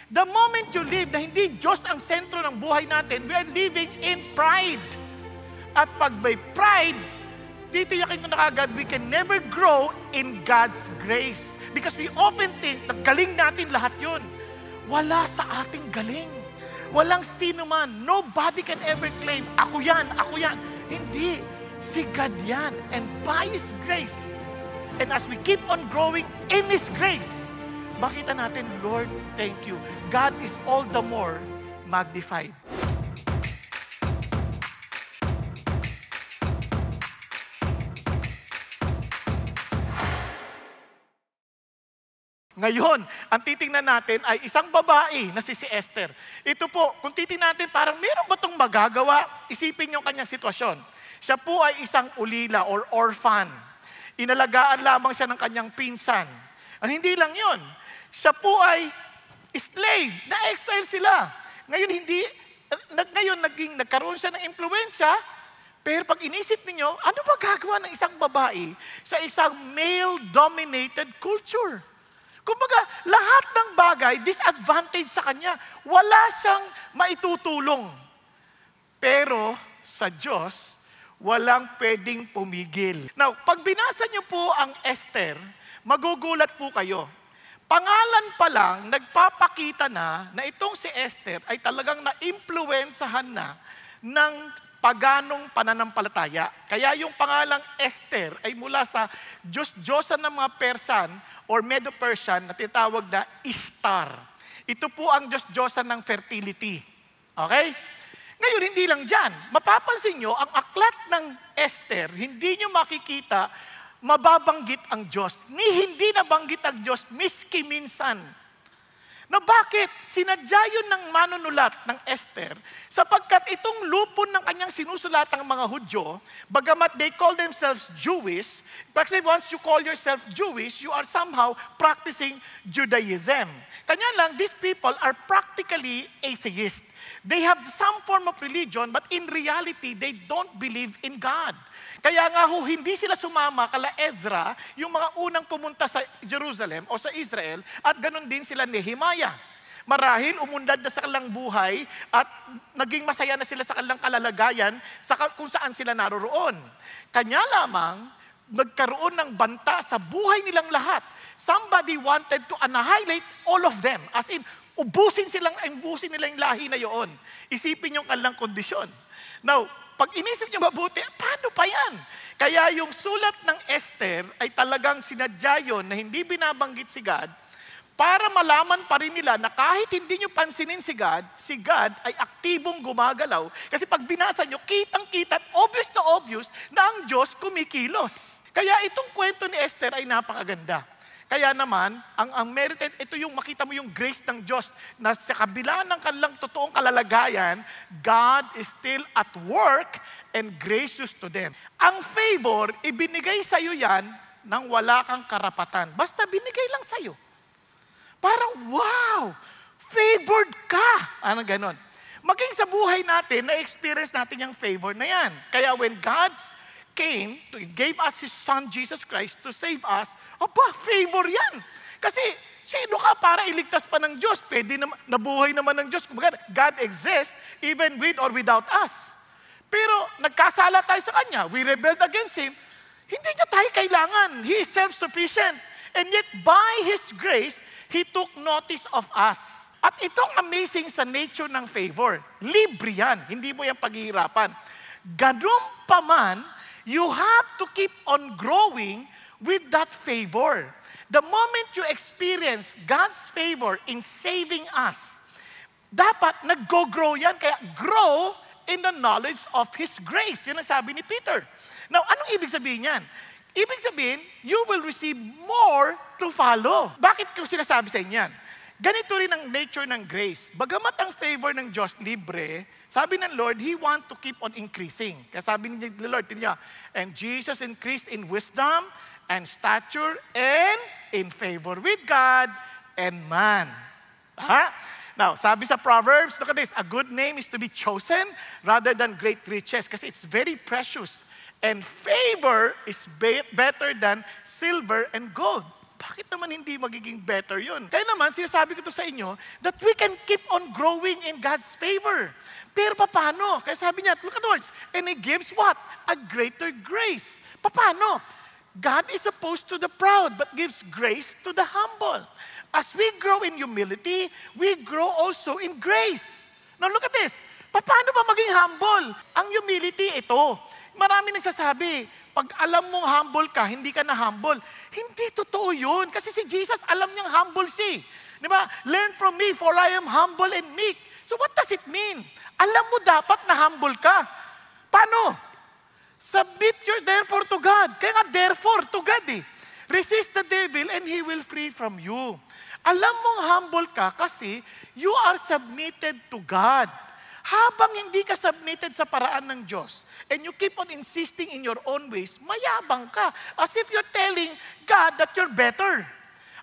The moment you live na hindi Diyos ang sentro ng buhay natin, we are living in pride. At pag may pride, titiyakin ko na kagad, we can never grow in God's grace. Because we often think na galing natin lahat yun. Wala sa ating galing. Walang sino man. Nobody can ever claim, ako yan, ako yan. Hindi. Si God yan. And by His grace, and as we keep on growing in His grace, makita natin, Lord, thank you. God is all the more magnified. Ngayon, ang titingnan natin ay isang babae na si Esther. Ito po, kung titingnan natin, parang meron ba itong magagawa? Isipin yung kanyang sitwasyon. Siya po ay isang ulila or orphan. Inalagaan lamang siya ng kanyang pinsan. Ang hindi lang yun, siya po ay slave, na-exile sila. Ngayon nagkaroon siya ng impluwensya, pero pag inisip niyo, ano ba gagawa ng isang babae sa isang male-dominated culture? Kumbaga, lahat ng bagay, disadvantage sa kanya. Wala siyang maitutulong. Pero sa Diyos, walang pwedeng pumigil. Now, pag binasa niyo po ang Esther, magugulat po kayo. Pangalan pa lang, nagpapakita na itong si Esther ay talagang na-impluwensahan na ng paganong pananampalataya. Kaya yung pangalang Esther ay mula sa Diyos-Diyosan ng mga Persan or Medo-Persian na tinatawag na Ishtar. Ito po ang Diyos-Diyosan ng fertility. Okay? Ngayon, hindi lang dyan. Mapapansin nyo, ang aklat ng Esther, hindi nyo makikita mababanggit ang Diyos. Hindi nabanggit ang Diyos, miski minsan. Na bakit? Sinadya yun ng manunulat ng Esther sapagkat itong lupon ng kanyang sinusulatang mga Hudyo, bagamat they call themselves Jewish, kasi once you call yourself Jewish, you are somehow practicing Judaism. Kanya lang, these people are practically atheists. They have some form of religion, but in reality, they don't believe in God. Kaya nga hindi sila sumama kala Ezra, yung mga unang pumunta sa Jerusalem o sa Israel, at ganun din sila Nehemiah. Marahil umunlad na sa kanilang buhay at naging masaya na sila sa kanilang kalalagayan kung saan sila naroroon. Kanya lamang, nagkaroon ng banta sa buhay nilang lahat. Somebody wanted to annihilate all of them. As in, ubusin nila yung lahi na yun. Isipin yung kanilang kondisyon. Now, pag inisip niyo mabuti, paano pa yan? Kaya yung sulat ng Esther ay talagang sinadya yun na hindi binabanggit si God para malaman pa rin nila na kahit hindi nyo pansinin si God ay aktibong gumagalaw. Kasi pag binasa nyo, kitang-kita at obvious na ang Diyos kumikilos. Kaya itong kwento ni Esther ay napakaganda. Kaya naman, ang merited, ito yung makita mo yung grace ng Diyos na sa kabila ng kanilang totoong kalalagayan, God is still at work and gracious to them. Ang favor, ibinigay sa'yo yan nang wala kang karapatan. Basta binigay lang sa'yo. Parang, wow! Favored ka! Ano ganon? Maging sa buhay natin, na-experience natin yung favor na yan. Kaya when God came, gave us His Son, Jesus Christ, to save us, favor yan. Kasi, sino ka para iligtas pa ng Diyos? Pwede naman, nabuhay naman ng Diyos. God exists even with or without us. Pero, nagkasala tayo sa Kanya. We rebelled against Him. Hindi niya tayo kailangan. He is self-sufficient. And yet, by His grace, He took notice of us. At itong amazing sa nature ng favor. Libre yan. Hindi mo yan paghihirapan. Ganun pa man, you have to keep on growing with that favor. The moment you experience God's favor in saving us, dapat nag-grow yan. Kaya grow in the knowledge of His grace. Yan ang sabi ni Peter. Now, anong ibig sabihin yan? Ibig sabihin, you will receive more to follow. Bakit ko sinasabi sa inyo yan? Ganito rin ang nature ng grace. Bagamat ang favor ng Diyos libre, sabi ng Lord, He want to keep on increasing. Kaya sabi ni Lord, and Jesus increased in wisdom and stature and in favor with God and man. Now, sabi sa Proverbs, look at this, a good name is to be chosen rather than great riches kasi it's very precious. And favor is better than silver and gold. bakit naman hindi magiging better yun? Kaya naman, sinasabi ko to sa inyo, that we can keep on growing in God's favor. Pero paano? Kaya sabi niya, look at the words, and He gives what? A greater grace. Paano? God is opposed to the proud, but gives grace to the humble. As we grow in humility, we grow also in grace. Now look at this. Paano ba maging humble? Ang humility, ito. Marami nagsasabi, pag alam mong humble ka, hindi ka na humble. Hindi totoo yun. Kasi si Jesus, alam niyang humble siya. Di ba? Learn from me, for I am humble and meek. So what does it mean? Alam mo dapat na humble ka. Paano? Submit your therefore to God. Kaya nga therefore to God eh. Resist the devil and he will flee from you. Alam mong humble ka kasi you are submitted to God. Habang hindi ka submitted sa paraan ng Diyos, and you keep on insisting in your own ways, mayabang ka. As if you're telling God that you're better.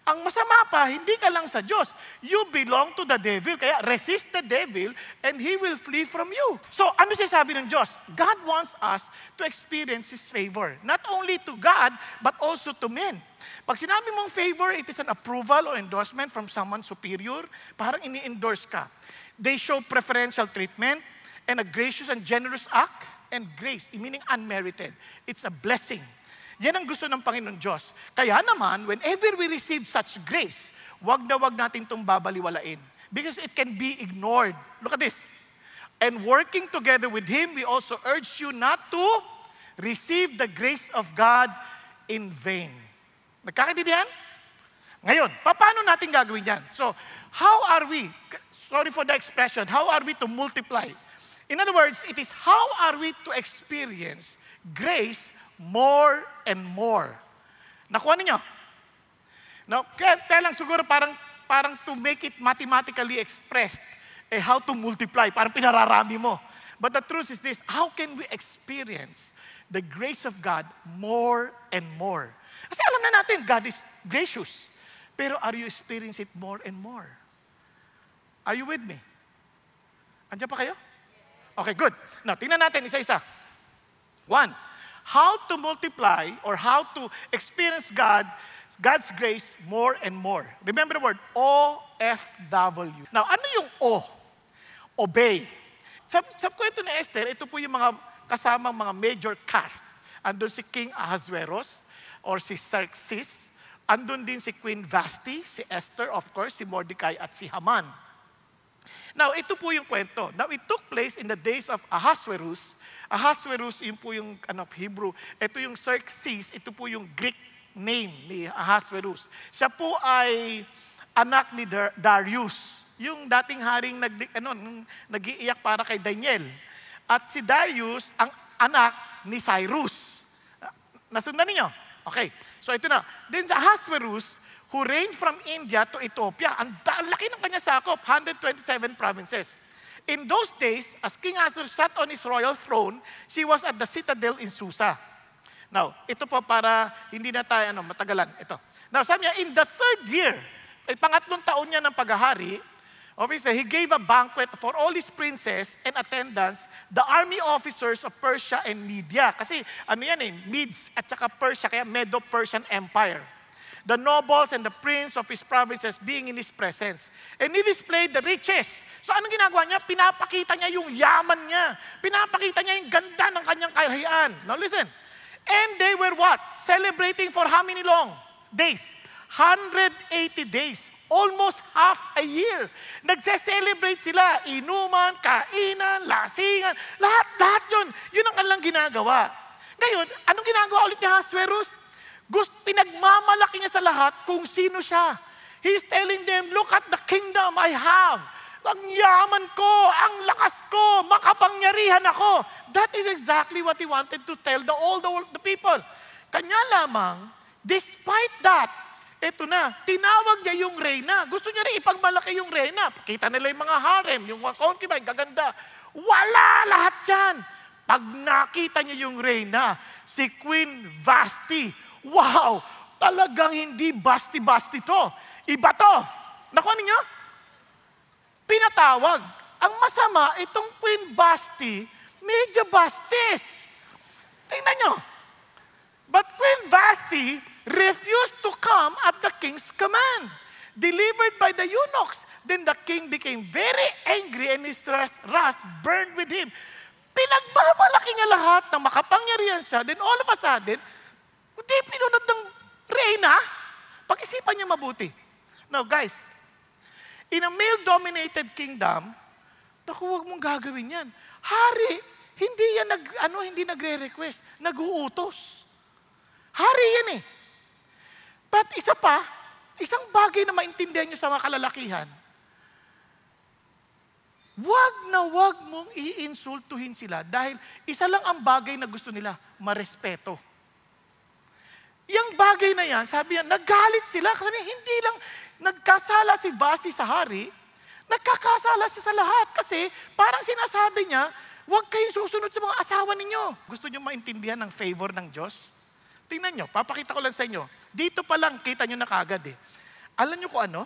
Ang masama pa, hindi ka lang sa Diyos. You belong to the devil. Kaya resist the devil and he will flee from you. So, ano siya sabi ng Diyos? God wants us to experience His favor. Not only to God, but also to men. Pag sinabi mong favor, it is an approval or endorsement from someone superior. Parang ini-endorse ka. They show preferential treatment and a gracious and generous act and grace, meaning unmerited. It's a blessing. Yan ang gusto ng Panginoon Diyos. Kaya naman, whenever we receive such grace, wag natin itong babaliwalain. Because it can be ignored. Look at this. And working together with Him, we also urge you not to receive the grace of God in vain. Nagkakaintindihan? Ngayon, paano natin gagawin yan? So, how are we, sorry for the expression, how are we to multiply? In other words, it is how are we to experience grace more and more. Nakuha ninyo? No, kaya lang siguro parang to make it mathematically expressed, how to multiply, parang pinararami mo. But the truth is this, how can we experience the grace of God more and more? Kasi alam na natin, God is gracious. Pero are you experiencing it more and more? Are you with me? Andiyan pa kayo? Okay, good. Now, tingnan natin isa-isa. One, how to multiply or how to experience God's grace more and more. Remember the word, O-F-W. Now, ano yung O? Obey. Sa kwento ni Esther, ito po yung mga kasamang mga major cast. Andun si King Ahasuerus or si Xerxes. Andun din si Queen Vashti, si Esther, of course, si Mordecai at si Haman. Now, ito po yung kwento. Now, it took place in the days of Ahasuerus. Ahasuerus, yun po yung Hebrew. Ito yung Xerxes, ito po yung Greek name ni Ahasuerus. Siya po ay anak ni Darius. Yung dating haring nag-iiyak para kay Daniel. At si Darius, ang anak ni Cyrus. Nasundan ninyo? Okay, so ito na. Then sa Ahasuerus, who reigned from India to Ethiopia, ang laki ng kanya sakop, 127 provinces. In those days, as King Ahasuerus sat on his royal throne, she was at the citadel in Susa. Now, ito po para hindi na tayo matagalan. Ito. Now, sabi niya, in the third year, ay pangatlong taon niya ng paghahari, obviously, he gave a banquet for all his princes and attendants, the army officers of Persia and Media. Kasi Medes at saka Persia, kaya Medo-Persian Empire. The nobles and the prince of his provinces being in his presence. And he displayed the riches. So anong ginagawa niya? Pinapakita niya yung yaman niya. Pinapakita niya yung ganda ng kanyang kaharian. Now listen. And they were what? Celebrating for how many long days? 180 days. Almost half a year. Nagse-celebrate sila. Inuman, kainan, lasingan. Lahat yun. Yun ang kanilang ginagawa. Ngayon, anong ginagawa ulit ni Ahasuerus? Pinagmamalaki niya sa lahat kung sino siya. He's telling them, look at the kingdom I have. Ang yaman ko, ang lakas ko, makapangyarihan ako. That is exactly what he wanted to tell all the people. Kanya lamang, despite that, eto na, tinawag niya yung reyna. Gusto niya rin ipagmalaki yung reyna. Kita nila yung mga harem, yung mga concubine, gaganda. Wala lahat yan. Pag nakita niya yung reyna, si Queen Vashti, wow, talagang hindi basti-basti to. Iba to. Nakuha ninyo? Pinatawag. Ang masama, itong Queen Vashti, medyo bastis. Tingnan nyo. But Queen Vashti refused to come at the king's command, delivered by the eunuchs. Then the king became very angry and his wrath burned with him. Pinagbabalaki niya lahat ng makapangyarihan siya. Then all of a sudden, hindi pinunod ng reyna. Pag-isipan niya mabuti. Now guys, in a male-dominated kingdom, naku, huwag mong gagawin yan. Hari, hindi yan hindi nagre-request, nag-uutos. Hari yan eh. But isa pa, isang bagay na maintindihan nyo sa mga kalalakihan, wag mong iinsultuhin sila dahil isa lang ang bagay na gusto nila, marespeto. Yang bagay na yan, sabi niya, nagalit sila kasi hindi lang nagkasala si Vashti sa hari, nagkakasala siya sa lahat kasi parang sinasabi niya, huwag kayong susunod sa mga asawa ninyo. Gusto niyo maintindihan ng favor ng Diyos? Tingnan niyo, papakita ko lang sa inyo. Dito pa lang, kita niyo na kagad eh. Alam niyo kung ano?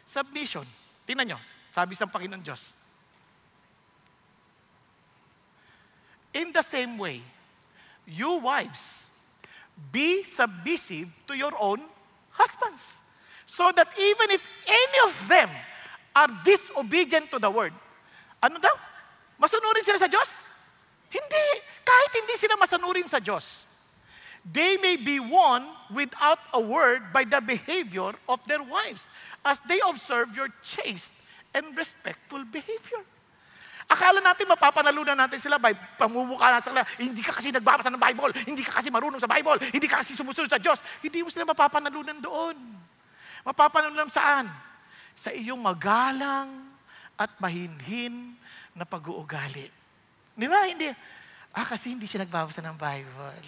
Submission. Tingnan niyo, sabi sa Panginoon Diyos. In the same way, you wives, be submissive to your own husbands. So that even if any of them are disobedient to the word, ano daw? Masunurin sila sa Diyos? Hindi. Kahit hindi sila masunurin sa Diyos, they may be won without a word by the behavior of their wives as they observe your chaste and respectful behavior. Akala natin mapapanalunan natin sila by pamumukha natin sa kanila, hindi ka kasi nagbabasa ng Bible, hindi ka kasi marunong sa Bible, hindi ka kasi sumusunod sa Diyos. Hindi mo sila mapapanalunan doon. Mapapanalunan saan? Sa iyong magalang at mahinhin na pag-uugali. Di ba? Hindi. Kasi hindi siya nagbabasa ng Bible.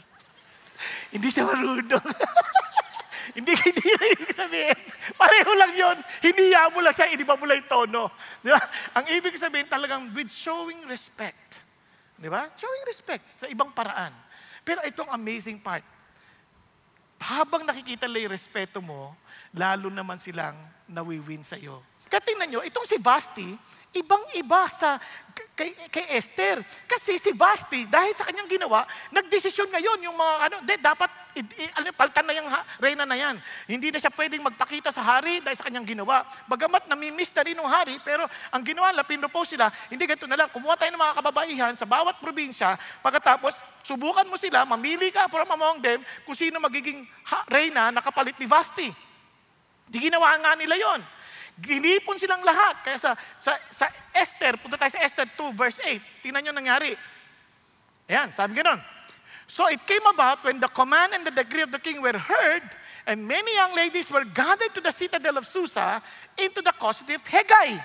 Hindi siya marunong. Hindi na ibig sabihin. Pareho lang yun. Hiniya mo lang siya, iniba mo lang yung tono. Di ba? Ang ibig sabihin talagang with showing respect. Di ba? Showing respect sa ibang paraan. Pero itong amazing part, habang nakikita nila yung respeto mo, lalo naman silang nawiwin sa iyo. Kaya tingnan nyo, itong si Vashti, ibang-iba kay Esther. Kasi si Vashti, dahil sa kanyang ginawa, nagdesisyon ngayon yung mga dapat paltan na yung reyna na yan. Hindi na siya pwedeng magpakita sa hari dahil sa kanyang ginawa. Bagamat namimiss na rin ng hari, pero ang ginawa nila, pinropose sila, hindi ganito na lang, kumuha tayo ng mga kababaihan sa bawat probinsya, pagkatapos, subukan mo sila, mamili ka from among them, kung sino magiging reyna na kapalit ni Vashti. Di ginawa nga nila yon. Ginipon silang lahat. Kaya sa Esther, punta tayo sa Esther 2 verse 8. Tingnan nyo nangyari. Ayan, sabi gano'n. So it came about when the command and the decree of the king were heard, and many young ladies were gathered to the citadel of Susa into the custody of Hegai,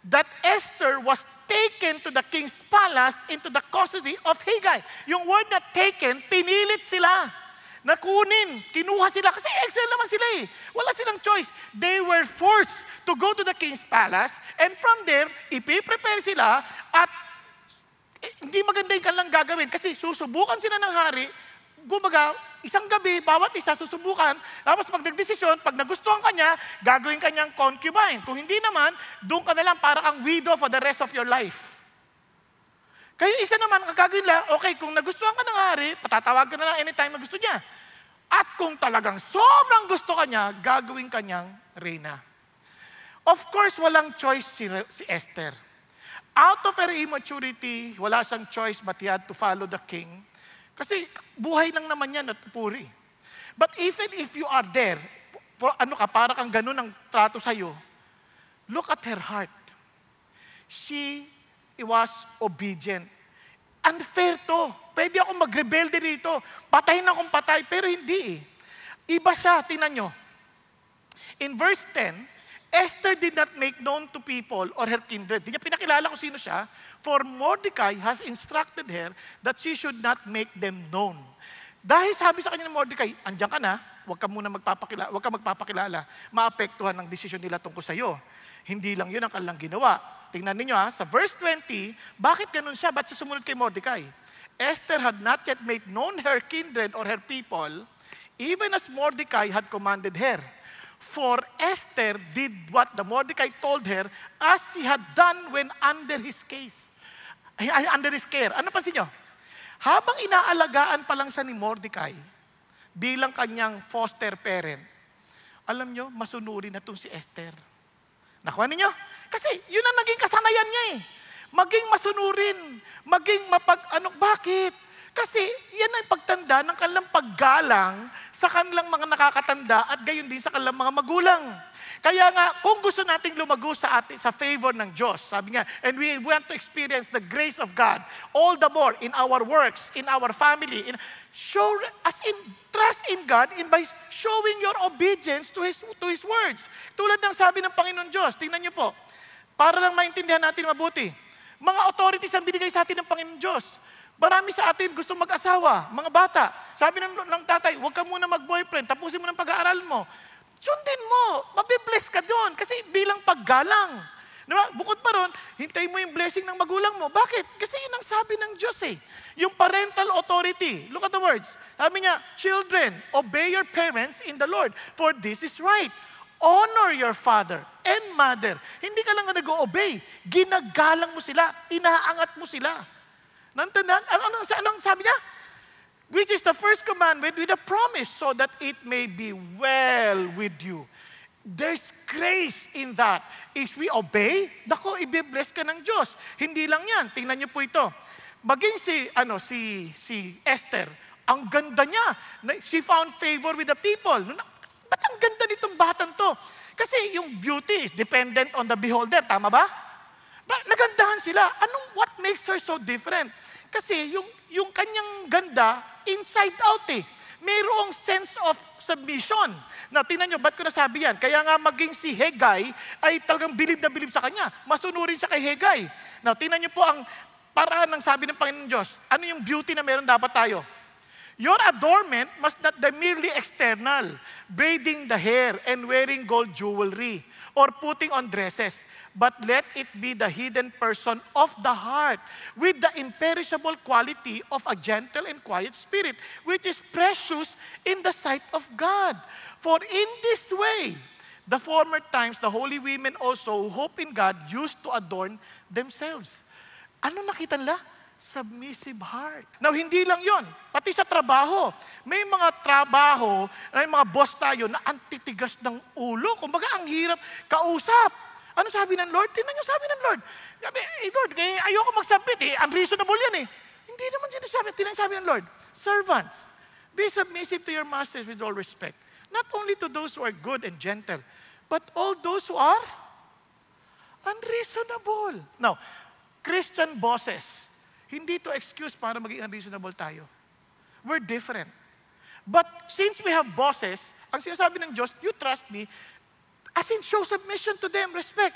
that Esther was taken to the king's palace into the custody of Hegai. Yung word na taken, pinilit sila. Nakunin, kinuha sila kasi exile naman sila eh. Wala silang choice. They were forced to go to the king's palace and from there, ipiprepare sila at hindi maganda yung kanilang gagawin kasi susubukan sila ng hari, gumaga, isang gabi, bawat isa susubukan, tapos pag nagdesisyon, pag nagustuhan kanya, gagawin kanyang concubine. Kung hindi naman, doon ka na lang para kang widow for the rest of your life. Kayo isa naman, ang gagawin lang, okay, kung nagustuhan ka ng hari, patatawag ka na lang anytime na gusto niya. At kung talagang sobrang gusto ka niya, gagawin kanyang reyna. Of course, walang choice si Esther. Out of her immaturity, wala siyang choice but he had to follow the king. Kasi buhay lang naman yan at puri. But even if you are there, para kang ganun ang trato sa'yo, look at her heart. She was obedient. Unfair to. Pwede akong magrebelde dito. Patayin akong patay, pero hindi eh. Iba siya, tingnan nyo. In verse 10, Esther did not make known to people or her kindred. Hindi niya pinakilala kung sino siya, for Mordecai has instructed her that she should not make them known. Dahil sabi sa kanya ng Mordecai, andyan ka na, huwag ka magpapakilala. Maapektuhan ng desisyon nila tungkol sa iyo. Hindi lang yun ang kanilang ginawa. Tingnan ninyo sa verse 20, bakit ganun siya? Ba't siya sumunod kay Mordecai? Esther had not yet made known her kindred or her people, even as Mordecai had commanded her. For Esther did what the Mordecai told her as he had done when under his care. Ano pansin nyo? Habang inaalagaan pa lang siya ni Mordecai, bilang kanyang foster parent. Alam nyo, masunurin na itong si Esther. Nakuha ninyo? Kasi yun ang naging kasanayan niya eh. Maging masunurin, maging bakit? Kasi yan ang pagtanda ng kanilang paggalang sa kanilang mga nakakatanda at gayon din sa kanilang mga magulang. Kaya nga, kung gusto nating lumago sa favor ng Diyos, sabi nga, and we want to experience the grace of God, all the more in our works, in our family, trust in God by showing your obedience to His words. Tulad ng sabi ng Panginoon Diyos, tingnan niyo po, para lang maintindihan natin mabuti, mga authorities ang binigay sa atin ng Panginoon Diyos. Marami sa atin gusto mag-asawa, mga bata. Sabi ng tatay, huwag ka muna mag-boyfriend, tapusin mo ng pag-aaral mo. Sundin mo, mabibless ka doon kasi bilang paggalang. Diba? Bukod pa ron, hintay mo yung blessing ng magulang mo. Bakit? Kasi yun ang sabi ng Diyos eh. Yung parental authority. Look at the words. Sabi niya, children, obey your parents in the Lord, for this is right. Honor your father and mother. Hindi ka lang nag-obey. Ginagalang mo sila. Inaangat mo sila. Nantandaan? Anong sabi niya? Which is the first commandment with a promise so that it may be well with you. There's grace in that. If we obey, i-bless ka ng Diyos. Hindi lang yan. Tingnan niyo po ito. Maging si Esther, ang ganda niya. She found favor with the people. Ba't ang ganda nitong batang to? Kasi yung beauty is dependent on the beholder. Tama ba? Nagandahan sila. What makes her so different? Kasi yung kanyang ganda, inside out eh. Mayroong sense of submission. Now, tingnan nyo, ba't ko nasabi yan? Kaya nga maging si Haggai ay talagang bilib na bilib sa kanya. Masunurin siya kay Haggai. Now, tingnan nyo po ang paraan ng sabi ng Panginoon Diyos. Ano yung beauty na meron dapat tayo? Your adornment must not be merely external, braiding the hair and wearing gold jewelry or putting on dresses, but let it be the hidden person of the heart with the imperishable quality of a gentle and quiet spirit, which is precious in the sight of God. For in this way, the former times, the holy women also who hope in God used to adorn themselves. Ano nakita nila? Submissive heart. Now, hindi lang yon. Pati sa trabaho. May mga trabaho, may mga boss tayo na antitigas ng ulo. Kumbaga, ang hirap kausap. Ano sabi ng Lord? Tingnan niyo sabi ng Lord. Sabi, Lord, ayoko mag-submit eh. Unreasonable yan eh. Hindi naman sinasabi. Tingnan sabi ng Lord. Servants, be submissive to your masters with all respect. Not only to those who are good and gentle, but all those who are unreasonable. Now, Christian bosses, hindi to excuse para maging unreasonable tayo. We're different. But since we have bosses, ang sinasabi ng Diyos, you trust me, as in show submission to them, respect.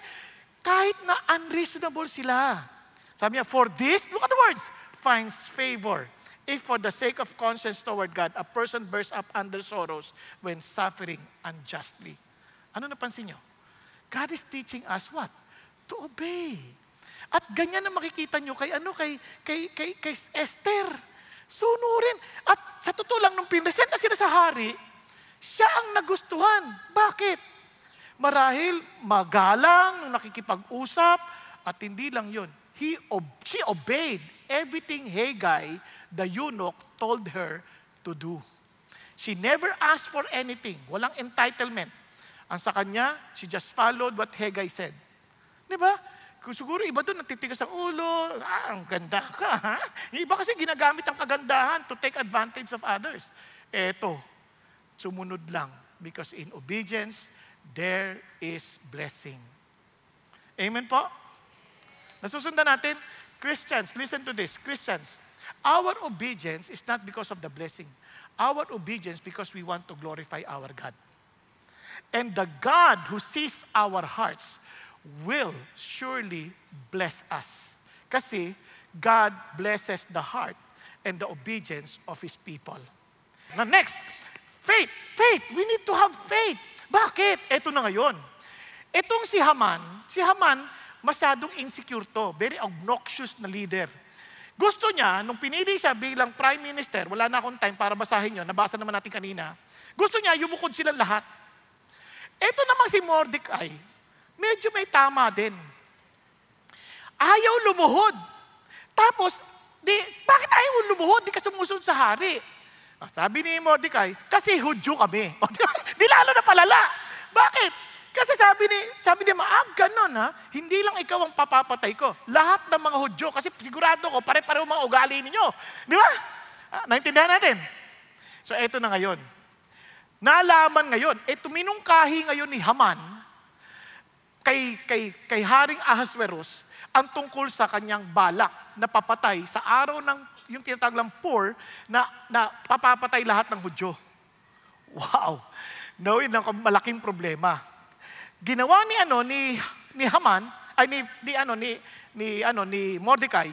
Kahit na unreasonable sila. Sabi niya, for this, look at the words, finds favor. If for the sake of conscience toward God, a person bears up under sorrows when suffering unjustly. Ano napansin niyo? God is teaching us what? To obey. At ganyan na makikita nyo kay Esther. Sunurin. At sa totoo lang, nung pinresenta sila sa hari, siya ang nagustuhan. Bakit? Marahil magalang nung nakikipag-usap at hindi lang yun. She obeyed everything Haggai, the eunuch, told her to do. She never asked for anything. Walang entitlement. Ang sa kanya, she just followed what Haggai said. Di ba? Kung siguro iba doon, nagtitigas ang ulo, ang ganda ka, ha? Iba kasi ginagamit ang kagandahan to take advantage of others. Eto, sumunod lang. Because in obedience, there is blessing. Amen po? Nasusundan natin, Christians, listen to this. Christians, our obedience is not because of the blessing. Our obedience because we want to glorify our God. And the God who sees our hearts will surely bless us. Kasi God blesses the heart and the obedience of His people. Now next, faith. Faith. We need to have faith. Bakit? Ito na ngayon. Itong si Haman masyadong insecure to. Very obnoxious na leader. Gusto niya, nung pinili siya bilang prime minister, wala na akong time para basahin yun, nabasa naman natin kanina, gusto niya, yumukod silang lahat. Ito naman si Mordecai, medyo may tama din. Ayaw lumuhod. Tapos, bakit ayaw lumuhod? Di ka sumusunod sa hari. Sabi ni Mordecai, kasi Hudyo kami. Di lalo na palala. Bakit? Kasi sabi ni ganun ha, hindi lang ikaw ang papapatay ko. Lahat ng mga Hudyo, kasi sigurado ko, pare-pareho mga ugali ninyo. Di ba? Naintindihan natin? So eto na ngayon. Nalaman ngayon, tuminungkahi ngayon ni Haman kay Haring Ahasuerus ang tungkol sa kanyang balak na papatay sa araw ng yung tinatawag lang Pur na papapatay lahat ng Hudyo. Wow! Nawin ang malaking problema. Ginawa ni Haman ay ni Mordecai,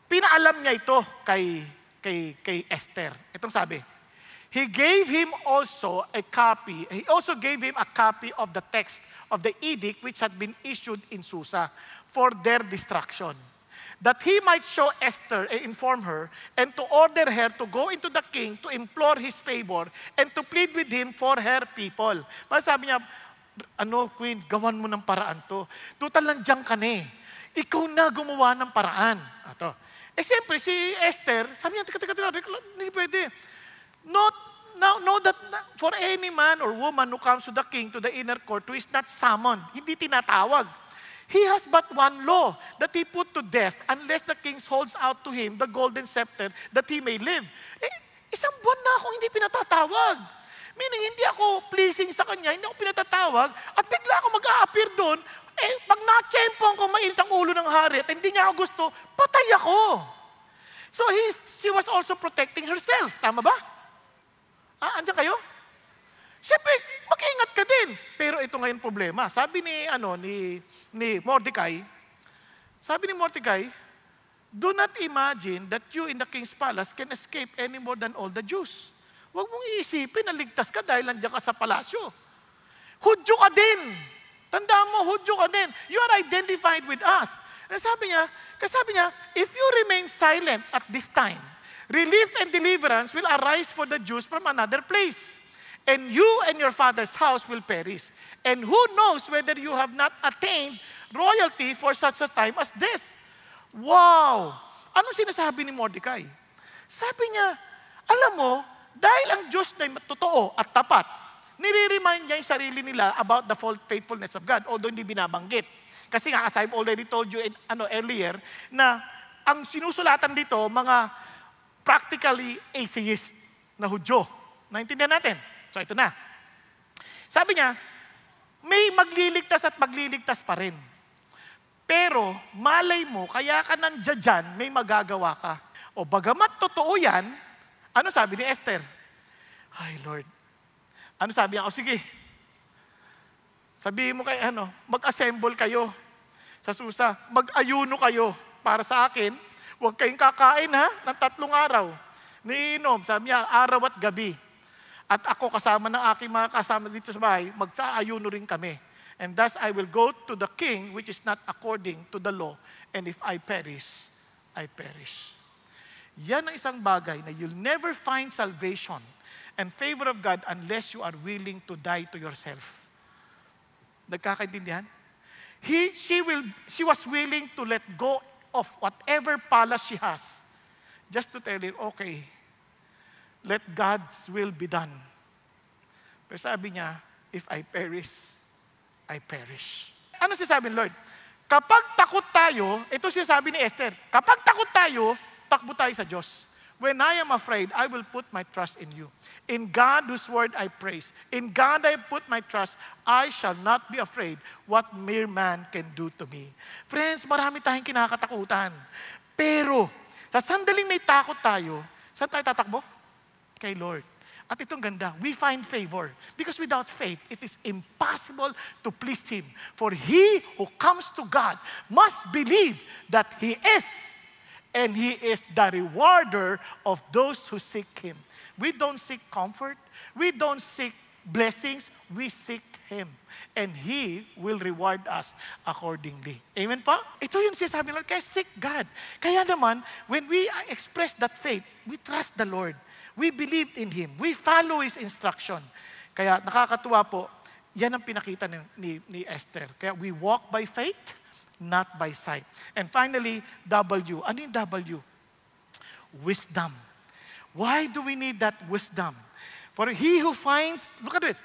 pinaalam niya ito kay Esther. Itong sabi, he also gave him a copy of the text of the edict which had been issued in Susa for their destruction, that he might show Esther and inform her, and to order her to go into the king to implore his favor and to plead with him for her people. Sabi niya, Queen, gawan mo ng paraan to. Total nandiyan ka na eh. Ikaw na gumawa ng paraan. Siyempre, si Esther, sabi niya, teka, hindi pwede. Know that for any man or woman who comes to the king, to the inner court, who is not summoned, hindi tinatawag. He has but one law, that he put to death unless the king holds out to him the golden scepter that he may live. Isang buwan na akong hindi pinatatawag. Meaning, hindi ako pleasing sa kanya, hindi ako pinatatawag, at bigla ako mag-a-appear doon, pag na-tsempohan ko mainit ang ulo ng hari at hindi niya ako gusto, patay ako. So she was also protecting herself. Tama ba? Andiyan kayo? Siyempre, mag-ingat ka din. Pero ito ngayon problema. Sabi ni Mordecai, do not imagine that you in the king's palace can escape any more than all the Jews. Huwag mong iisipin na ligtas ka dahil nandiyan ka sa palasyo. Hudyo ka din. Tandaan mo, Hudyo ka din. You are identified with us. Sabi niya, if you remain silent at this time, relief and deliverance will arise for the Jews from another place. And you and your father's house will perish. And who knows whether you have not attained royalty for such a time as this? Wow! Anong sinasabi ni Mordecai? Sabi niya, alam mo, dahil ang Diyos na totoo at tapat, nire-remind niya yung sarili nila about the faithfulness of God, although hindi binabanggit. Kasi nga, as I've already told you earlier, na ang sinusulatan dito, mga practically atheist na Hudyo. Naintindihan natin? So ito na. Sabi niya, may magliligtas at magliligtas pa rin. Pero malay mo, kaya ka nandiyan dyan, may magagawa ka. O bagamat totoo yan, ano sabi ni Esther? Ay Lord, ano sabi niya? O sige, sabihin mo kay mag-assemble kayo sa Susa, mag-ayuno kayo para sa akin, huwag kayong kakain ng 3 araw. Niinom, sabi niya, araw at gabi. At ako kasama ng aking mga kasama dito sa bahay, magsaayuno rin kami. And thus I will go to the king which is not according to the law. And if I perish, I perish. Yan ang isang bagay na you'll never find salvation and favor of God unless you are willing to die to yourself. Nagkakaintindihan? She was willing to let go of whatever palace she has just to tell him, okay, let God's will be done. Pero sabi niya, if I perish, I perish. Ano sinasabi ni Lord? Kapag takot tayo, ito sinasabi ni Esther, kapag takot tayo, takbo tayo sa Diyos. When I am afraid, I will put my trust in you. In God whose word I praise. In God I put my trust. I shall not be afraid what mere man can do to me. Friends, marami tayong kinakatakutan. Pero, sa sandaling may takot tayo, saan tayo tatakbo? Kay Lord. At itong ganda, we find favor. Because without faith, it is impossible to please Him. For he who comes to God must believe that He is, and He is the rewarder of those who seek Him. We don't seek comfort. We don't seek blessings. We seek Him. And He will reward us accordingly. Amen po? Ito yung sinasabi ng Lord, kaya seek God. Kaya naman, when we express that faith, we trust the Lord. We believe in Him. We follow His instruction. Kaya nakakatuwa po, yan ang pinakita ni Esther. Kaya we walk by faith, not by sight. And finally, W. Ano yung W? Wisdom. Why do we need that wisdom? For he who finds, look at this,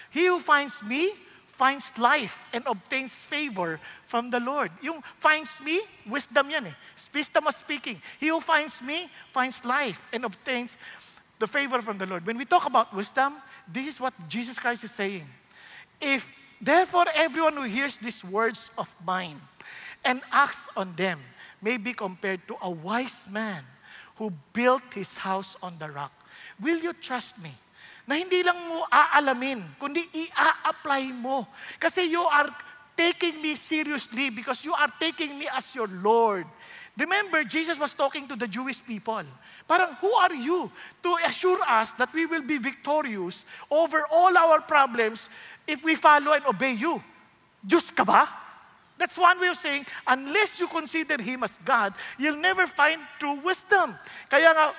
he who finds me finds life and obtains favor from the Lord. Yung finds me, wisdom yan eh. Wisdom of speaking. He who finds me finds life and obtains the favor from the Lord. When we talk about wisdom, this is what Jesus Christ is saying. If therefore everyone who hears these words of mine and acts on them may be compared to a wise man who built his house on the rock. Will you trust me? Na hindi lang mo aalamin, kundi i-apply mo. Kasi you are taking me seriously because you are taking me as your Lord. Remember, Jesus was talking to the Jewish people. Parang, who are you to assure us that we will be victorious over all our problems if we follow and obey you? Diyos ka ba? That's one way of saying, unless you consider Him as God, you'll never find true wisdom. Kaya nga,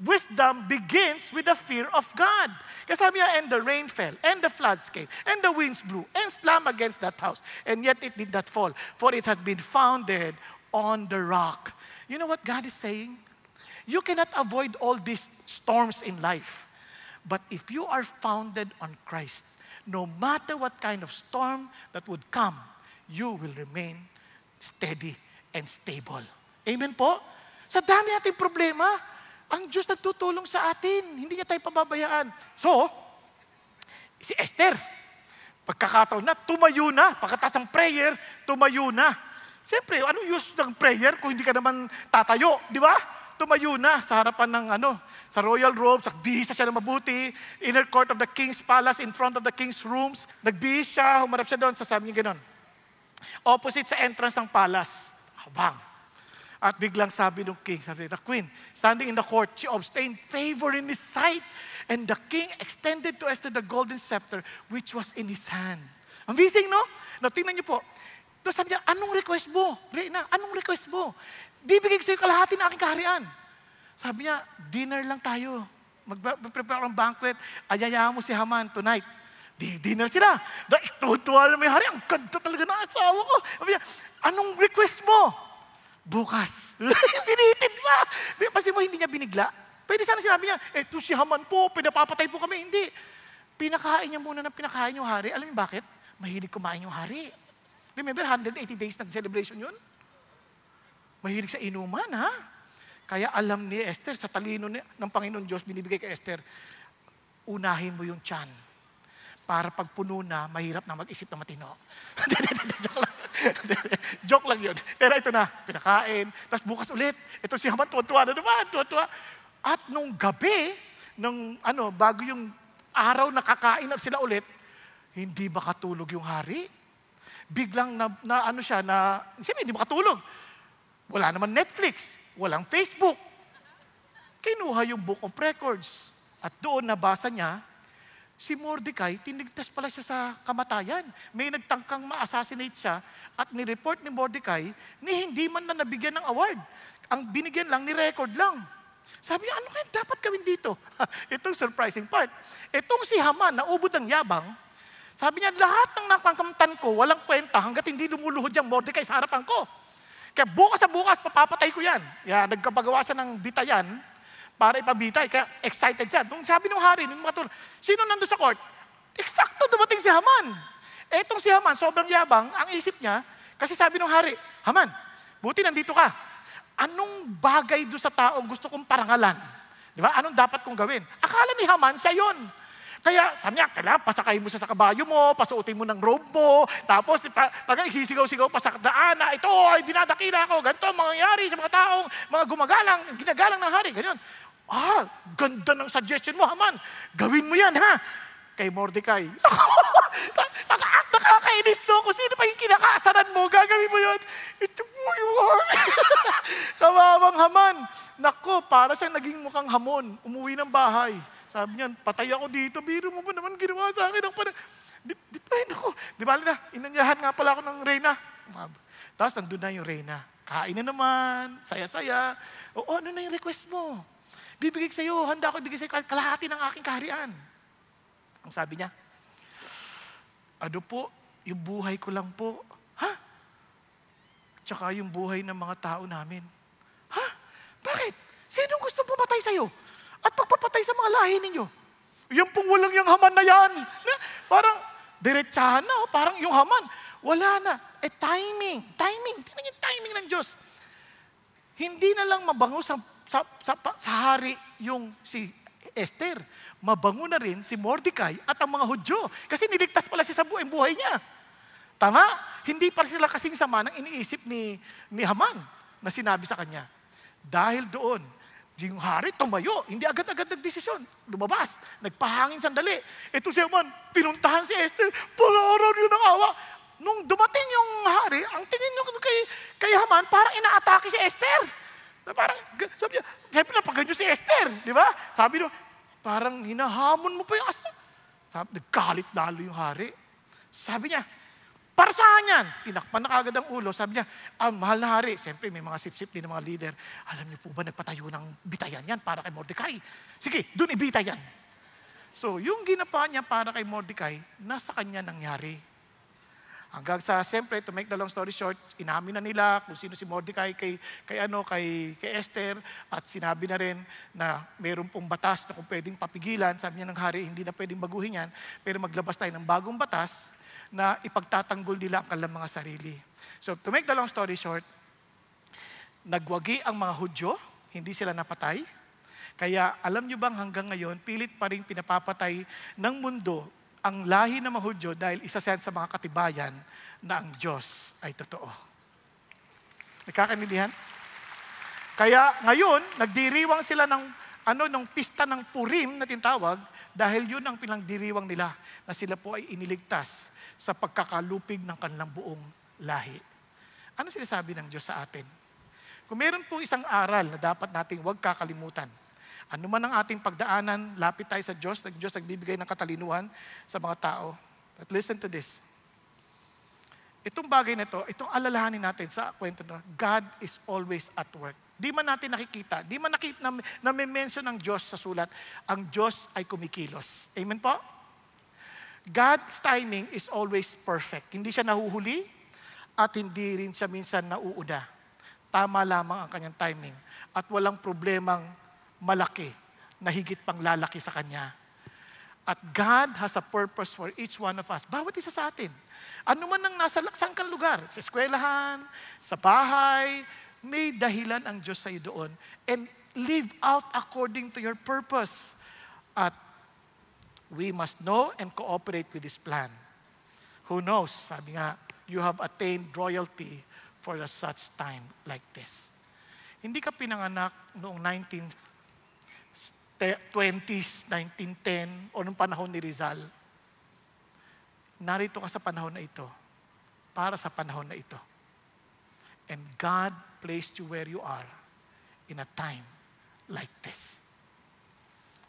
wisdom begins with the fear of God. Kasi sabi niya, and the rain fell, and the floods came, and the winds blew, and slammed against that house, and yet it did not fall, for it had been founded on the rock. You know what God is saying? You cannot avoid all these storms in life. But if you are founded on Christ, no matter what kind of storm that would come, you will remain steady and stable. Amen po? Sa dami nating problema, ang Diyos nagtutulong sa atin. Hindi niya tayo pababayaan. So, si Esther, pagkakataon na, tumayo na. Pagkatas ng prayer, tumayo na. Siyempre, ano use ng prayer kung hindi ka naman tatayo? Di ba? Tumayo na sa harapan ng sa royal robes, nagbihis siya ng mabuti, inner court of the king's palace, in front of the king's rooms. Nagbihis siya, humarap siya doon, sasabi niya gano'n. Opposite sa entrance ng palace. Habang. At biglang sabi ng king, sabi, the queen, standing in the court, she obtained favor in his sight. And the king extended to Esther the golden scepter which was in his hand. Amazing, no? Now, tingnan niyo po. Doon sabi niya, anong request mo? Reina, anong request mo? Bibigay ko sa'yo kalahati ng aking kaharian. Sabi niya, dinner lang tayo. Mag-prepare ng banquet. Ayayahan mo si Haman tonight. Dinner sila. Tutuwa na may hari. Ang ganda talaga ng asawa ko. Sabi niya, anong request mo? Bukas. Binitin pa. Pasti mo hindi niya binigla. Pwede sana sinabi niya, ito si Haman po, pinapapatay po kami. Hindi. Pinakain niya muna ng pinakain yung hari. Alam niyo bakit? Mahilig kumain yung hari. Remember, 180 days nag-celebration yun? Mahilig sa inuman, ha? Kaya alam ni Esther, sa talino ng Panginoon Diyos, binibigay kay Esther, unahin mo yung tiyan. Para pag puno na, mahirap na mag-isip na matino. Joke lang. Joke lang yun. Pero ito na, pinakain. Tapos bukas ulit, ito si Haman, tuwa-tuwa na naman, tuwa-tuwa. At nung gabi, bago yung araw na kakain na sila ulit, hindi makatulog yung hari. Biglang siyempre hindi makatulog. Wala naman Netflix, walang Facebook. Kinuha yung Book of Records. At doon nabasa niya, si Mordecai, tinigtas pala siya sa kamatayan. May nagtangkang ma-assassinate siya at ni-report ni Mordecai ni hindi man na nabigyan ng award. Ang binigyan lang, ni-record lang. Sabi niya, ano kaya dapat gawin dito? Itong surprising part. Itong si Haman, naubod ang yabang, sabi niya, lahat ng nakamtan ko, walang kwenta hanggat hindi lumuluhod yung Mordecai sa harapan ko. Kaya bukas sa bukas, papapatay ko yan. Nagkapagawa siya ng bitayan para ipabitay. Kaya excited siya. Nung sabi ng hari, sino nandun sa court? Eksakto dumating si Haman. Etong si Haman, sobrang yabang, ang isip niya, kasi sabi ng hari, Haman, buti nandito ka. Anong bagay doon sa taong gusto kong parangalan? Di ba? Anong dapat kong gawin? Akala ni Haman, siya yun. Kaya sabi niya, kailangan pasakay mo siya sa kabayo mo, pasuotin mo ng robe mo, tapos tagang isisigaw-sigaw pa sa daan na ito ay dinadakila ako, ganito ang mangyayari sa mga taong, mga ginagalang ng hari, ganyan. Ganda ng suggestion mo, Haman. Gawin mo yan, ha? Kay Mordecai. Nakakainis to. Kung sino pa yung kinakaasaran mo, gagawin mo yun. Ito po yun. Kawawang Haman. Nako, para siyang naging mukhang hamon. Umuwi ng bahay. Sabi niya, patay ako dito. Biro mo ba naman ginawa sa akin? Di ba na, inanyahan nga pala ako ng reyna. Tapos nandun na yung reyna. Kain na naman, saya-saya. Ano na yung request mo? Bibigay sa'yo, handa ko ibigay sa'yo kalahati ng aking kaharian. Ang sabi niya, yung buhay ko lang po. Ha? Tsaka yung buhay ng mga tao namin. Ha? Bakit? Sinong gusto pumatay sa'yo at pagpapatay sa mga lahi ninyo. Yung pong walang yung Haman na yan. Parang diretsahan na, parang yung Haman, wala na. Timing. Tingnan yung timing ng Diyos. Hindi na lang mabango sa hari yung si Esther. Mabango na rin si Mordecai at ang mga Hudyo. Kasi niligtas pala siya sa buhay niya. Tama? Hindi pa sila kasing sama ng iniisip ni Haman na sinabi sa kanya. Dahil doon, yung hari tumayo, hindi agad-agad nagdesisyon. Lumabas, nagpahangin sandali. Ito si Haman, pinuntahan si Esther, palaran yun ng awa. Nung dumating yung hari, ang tingin nyo kay Haman, parang inaatake si Esther. Parang, sabi niya, siyempre napaganyo si Esther, di ba? Sabi niya, parang hinahamon mo pa yung asa. Sabi, nagkalit lalo yung hari. Sabi niya, para saan yan? Tinakpan na kagad ang ulo. Sabi niya, mahal na hari. Siyempre, may mga sip-sip din ng mga leader. Alam niyo po ba, nagpatayo ng bitayan yan para kay Mordecai. Sige, dun ibita yan. So, yung ginapa niya para kay Mordecai, nasa kanya nangyari. Hanggang sa, siyempre, to make the long story short, inamin na nila kung sino si Mordecai kay Esther. At sinabi na rin na mayroon pong batas na kung pwedeng papigilan. Sabi niya ng hari, hindi na pwedeng baguhin yan. Pero maglabas tayo ng bagong batas na ipagtatanggol nila ang kanilang mga sarili. So, to make the long story short, nagwagi ang mga Hudyo, hindi sila napatay. Kaya, alam nyo bang hanggang ngayon, pilit pa rin pinapapatay ng mundo ang lahi ng mga Hudyo dahil isa sa mga katibayan na ang Diyos ay totoo. Nagkakaintindihan? Kaya, ngayon, nagdiriwang sila ng pista ng Purim na tinatawag dahil yun ang pinangdiriwang nila na sila po ay iniligtas sa pagkakalupig ng kanilang buong lahi. Ano sinasabi ng Diyos sa atin? Kung meron pong isang aral na dapat nating huwag kakalimutan, ano man ang ating pagdaanan, lapit tayo sa Diyos, Diyos nagbibigay ng katalinuhan sa mga tao. But listen to this. Itong bagay na ito, itong alalahanin natin sa kwento na God is always at work. Di man natin nakikita, di man nakita na may mention ng Diyos sa sulat, ang Diyos ay kumikilos. Amen po? God's timing is always perfect. Hindi siya nahuhuli at hindi rin siya minsan nauuda. Tama lamang ang kanyang timing at walang problemang malaki na higit pang lalaki sa kanya. At God has a purpose for each one of us. Bawat isa sa atin. Ano man ang nasa sangkang lugar, sa eskwelahan, sa bahay, may dahilan ang Diyos sa iyo doon. And live out according to your purpose. At we must know and cooperate with His plan. Who knows? Sabi nga, you have attained royalty for a such time like this. Hindi ka pinanganak noong 1920s, 1910, o noong panahon ni Rizal. Narito ka sa panahon na ito, para sa panahon na ito. And God placed you where you are in a time like this.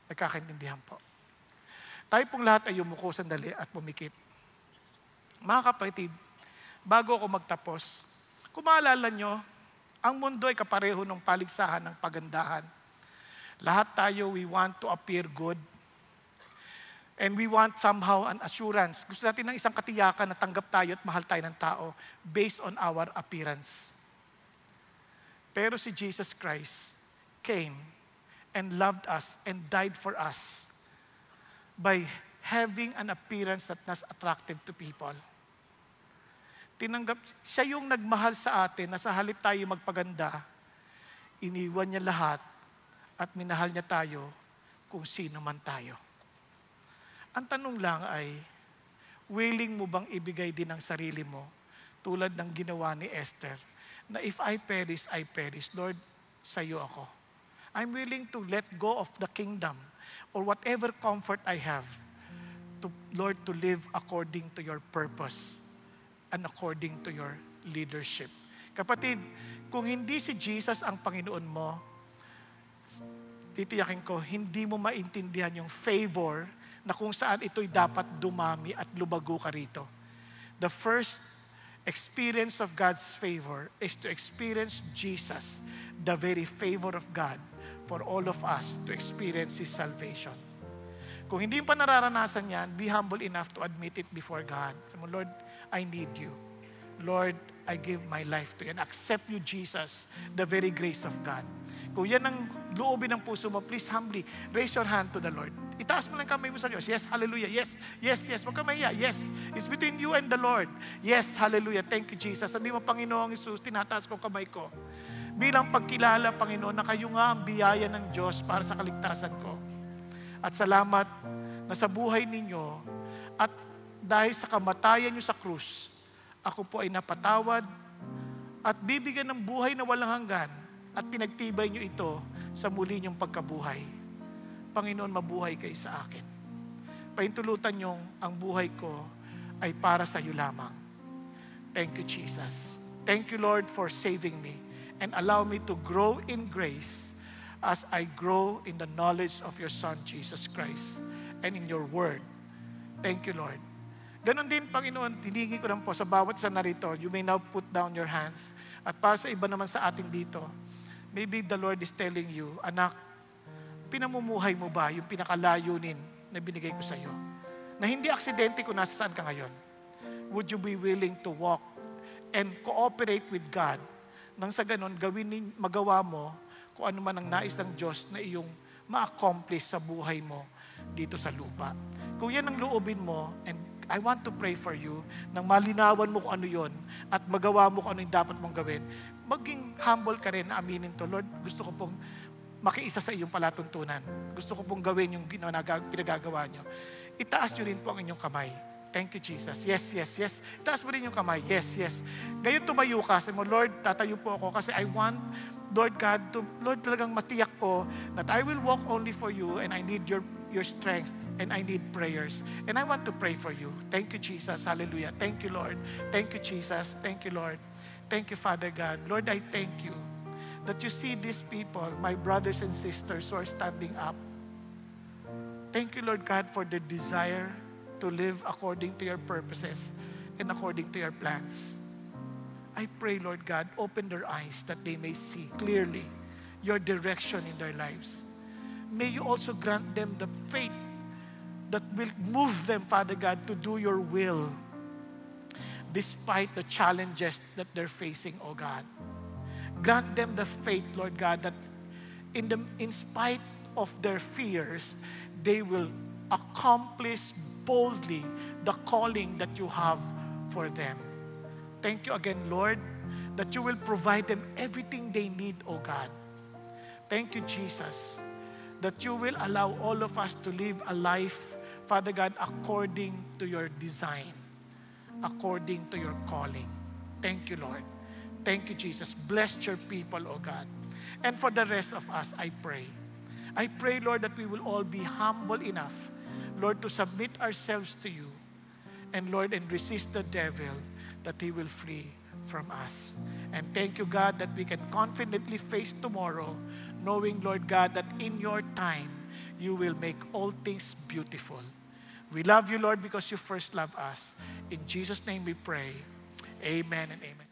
Nagkakaintindihan po. Tayo pong lahat ay yumuko sandali at pumikit. Mga kapatid, bago ako magtapos, kung maalala nyo, ang mundo ay kapareho ng paligsahan ng pagandahan. Lahat tayo, we want to appear good. And we want somehow an assurance. Gusto natin ng isang katiyakan na tanggap tayo at mahal tayo ng tao based on our appearance. Pero si Jesus Christ came and loved us and died for us by having an appearance that was attractive to people. Tinanggap, siya yung nagmahal sa atin na sa halip tayo magpaganda, iniwan niya lahat at minahal niya tayo kung sino man tayo. Ang tanong lang ay, willing mo bang ibigay din ang sarili mo tulad ng ginawa ni Esther, na if I perish, Lord, sa iyo ako. I'm willing to let go of the kingdom or whatever comfort I have, to Lord, to live according to your purpose and according to your leadership. Kapatid, kung hindi si Jesus ang Panginoon mo, titiyakin ko, hindi mo maintindihan yung favor na kung saan ito'y dapat dumami at lubago ka rito. The first experience of God's favor is to experience Jesus, the very favor of God, for all of us to experience His salvation. Kung hindi pa nararanasan yan, be humble enough to admit it before God. Sabi mo, Lord, I need you. Lord, I give my life to you. And accept you, Jesus, the very grace of God. Kung yan ang loobin ng puso mo, please humbly raise your hand to the Lord. Itaas mo lang kamay mo sa Diyos. Yes, hallelujah. Yes, yes, yes. Huwag ka mahiya. Yes, it's between you and the Lord. Yes, hallelujah. Thank you, Jesus. Sabi mo, Panginoong Jesus, tinataas ko kamay ko. Bilang pagkilala, Panginoon, na kayo nga ang biyaya ng Diyos para sa kaligtasan ko. At salamat na sa buhay ninyo at dahil sa kamatayan nyo sa krus, ako po ay napatawad at bibigyan ng buhay na walang hanggan at pinagtibay nyo ito sa muli nyong pagkabuhay. Panginoon, mabuhay kayo sa akin. Paintulutan nyong ang buhay ko ay para sa iyo lamang. Thank you, Jesus. Thank you, Lord, for saving me and allow me to grow in grace as I grow in the knowledge of your Son, Jesus Christ, and in your word. Thank you, Lord. Ganon din, Panginoon, tinigi ko lang po sa bawat isa narito. You may now put down your hands. At para sa iba naman sa atin dito, maybe the Lord is telling you, anak, pinamumuhay mo ba yung pinakalayunin na binigay ko sa iyo? Na hindi aksidente kung nasa saan ka ngayon. Would you be willing to walk and cooperate with God nang sa ganon, magawa mo kung ano man ang nais ng Diyos na iyong ma-accomplish sa buhay mo dito sa lupa. Kung yan ang loobin mo, and I want to pray for you, nang malinawan mo kung ano yon at magawa mo kung ano yung dapat mong gawin, maging humble ka rin na aminin to, Lord, gusto ko pong makiisa sa iyong palatuntunan. Gusto ko pong gawin yung pinagagawa nyo. Itaas nyo rin po ang inyong kamay. Thank you, Jesus. Yes, yes, yes. Itaas mo rin yung kamay. Yes, yes. Ngayon tumayo ka. Sabi mo, Lord, tatayo po ako kasi I want, Lord God, Lord, talagang matiyak ko that I will walk only for you and I need your strength and I need prayers. And I want to pray for you. Thank you, Jesus. Hallelujah. Thank you, Lord. Thank you, Jesus. Thank you, Lord. Thank you, Father God. Lord, I thank you that you see these people, my brothers and sisters who are standing up. Thank you, Lord God, for the desire to live according to your purposes and according to your plans. I pray, Lord God, open their eyes that they may see clearly your direction in their lives. May you also grant them the faith that will move them, Father God, to do your will despite the challenges that they're facing, oh God. Grant them the faith, Lord God, that in spite of their fears, they will accomplish boldly the calling that you have for them. Thank you again, Lord, that you will provide them everything they need, oh God. Thank you, Jesus, that you will allow all of us to live a life, Father God, according to your design, according to your calling. Thank you, Lord. Thank you, Jesus. Bless your people, oh God. And for the rest of us, I pray, Lord, that we will all be humble enough, Lord, to submit ourselves to you. And Lord, and resist the devil, that he will flee from us. And thank you, God, that we can confidently face tomorrow, knowing, Lord God, that in your time, you will make all things beautiful. We love you, Lord, because you first love us. In Jesus' name we pray. Amen and amen.